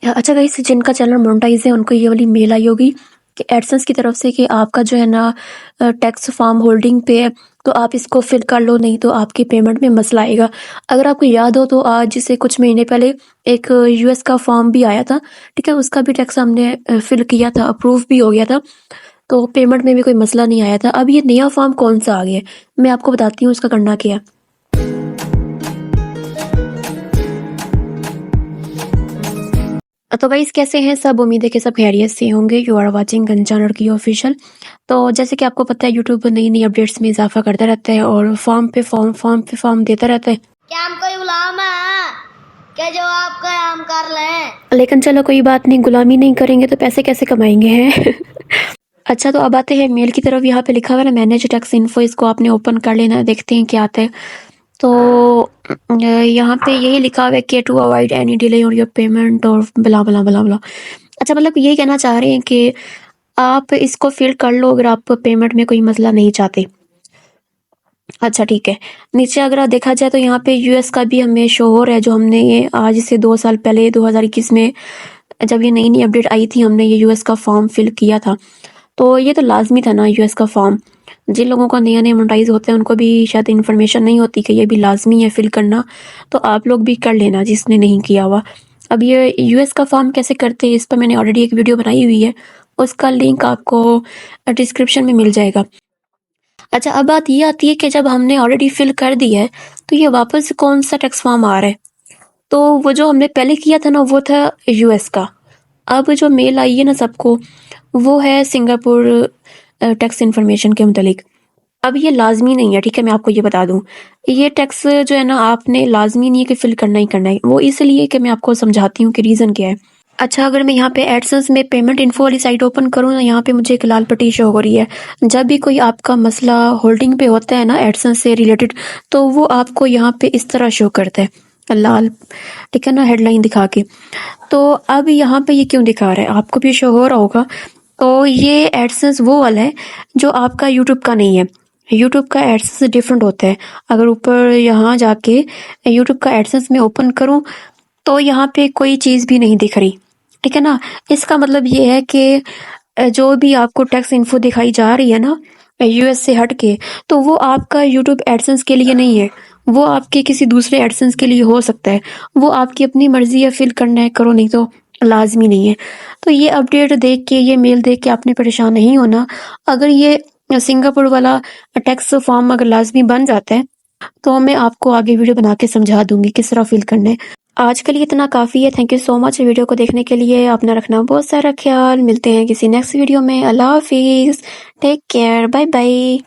अच्छा गाइस, जिनका channel monetise है उनको ये वाली मेल आई होगी कि एडसेंस की तरफ से कि आपका जो है ना टैक्स फॉर्म होल्डिंग पे है, तो आप इसको फिल कर लो, नहीं तो आपकी पेमेंट में मसला आएगा। अगर आपको याद हो तो आज से कुछ महीने पहले एक यूएस का फॉर्म भी आया था, ठीक है, उसका भी टैक्स हमने फिल किया था, अप्रूव भी हो गया था, तो पेमेंट में भी कोई मसला नहीं आया था। अब ये नया फॉर्म कौन सा आ गया है, मैं आपको बताती हूँ उसका करना क्या है। तो गाइस, कैसे हैं सब? उम्मीद है कि सब खैरियत से होंगे। यू आर वाचिंग घनश्याम लड़की ऑफिशियल। तो जैसे कि आपको पता है, यूट्यूब नई नई अपडेट्स में इजाफा करता रहता है और फॉर्म पे फॉर्म देता रहता है। क्या हम कोई गुलाम है क्या जो आपका काम कर लें? लेकिन चलो कोई बात नहीं, गुलामी नहीं करेंगे तो पैसे कैसे कमाएंगे हैं। अच्छा, तो अब आते हैं मेल की तरफ। यहाँ पे लिखा हुआ है मैनेज टैक्स इन्फो, इसको आपने ओपन कर लेना, देखते हैं क्या आता है। तो यहाँ पे यही लिखा हुआ है कि to avoid any delay on your payment और बला बला बला बला। अच्छा, मतलब ये कहना चाह रहे हैं कि आप इसको फिल कर लो अगर आप पेमेंट में कोई मसला नहीं चाहते। अच्छा ठीक है। नीचे अगर देखा जाए तो यहाँ पे यूएस का भी हमें शो हो रहा है, जो हमने ये आज से 2 साल पहले 2021 में जब ये नई नई अपडेट आई थी, हमने ये यूएस का फॉर्म फिल किया था। तो ये तो लाजमी था ना यूएस का फॉर्म। जिन लोगों का नया नया मोनेटाइज होता है उनको भी शायद इन्फॉर्मेशन नहीं होती कि ये भी लाजमी है फिल करना, तो आप लोग भी कर लेना जिसने नहीं किया हुआ। अब ये यूएस का फॉर्म कैसे करते हैं, इस पर मैंने ऑलरेडी एक वीडियो बनाई हुई है, उसका लिंक आपको डिस्क्रिप्शन में मिल जाएगा। अच्छा, अब बात ये आती है कि जब हमने ऑलरेडी फिल कर दिया है तो ये वापस कौन सा टैक्स फॉर्म आ रहा है। तो वो जो हमने पहले किया था ना, वो था यूएस का। अब जो मेल आई है ना सबको, वो है सिंगापुर टैक्स इन्फॉर्मेशन के मुतालिक। अब ये लाजमी नहीं है, ठीक है, मैं आपको ये बता दूं, ये टैक्स जो है ना आपने लाजमी नहीं है कि फिल करना ही करना है। वो इसलिए कि मैं आपको समझाती हूँ कि रीज़न क्या है। अच्छा, अगर मैं यहाँ पे एडसेंस में पेमेंट इन्फो वाली साइट ओपन करूँ ना, यहाँ पे मुझे एक लाल पट्टी शो हो रही है। जब भी कोई आपका मसला होल्डिंग पे होता है ना एडसेंस से रिलेटेड, तो वो आपको यहाँ पे इस तरह शो करता है लाल, ठीक है ना, हेडलाइन दिखा के। तो अब यहाँ पे ये क्यों दिखा रहा है, आपको भी शो हो रहा होगा। तो ये एडसेंस वो वाला है जो आपका यूट्यूब का नहीं है। यूट्यूब का एडसेंस डिफरेंट होता है। अगर ऊपर यहाँ जाके यूट्यूब का एडसेंस में ओपन करूँ तो यहाँ पे कोई चीज़ भी नहीं दिख रही, ठीक है ना। इसका मतलब ये है कि जो भी आपको टैक्स इन्फो दिखाई जा रही है ना यूएस से हट के, तो वो आपका यूट्यूब एडसेंस के लिए नहीं है, वो आपके किसी दूसरे एडसेंस के लिए हो सकता है। वो आपकी अपनी मर्जी है, फिल करना है करो, नहीं तो लाजमी नहीं है। तो ये अपडेट देख के, ये मेल देख के आपने परेशान नहीं होना। अगर ये सिंगापुर वाला टैक्स फॉर्म अगर लाजमी बन जाता है तो मैं आपको आगे वीडियो बना के समझा दूंगी किस तरह फिल करना है। आज के लिए इतना काफ़ी है। Thank you so much video को देखने के लिए। अपना रखना बहुत सारा ख्याल। मिलते हैं किसी नेक्स्ट वीडियो में। अल्लाह हाफिज़, टेक केयर, बाय बाय।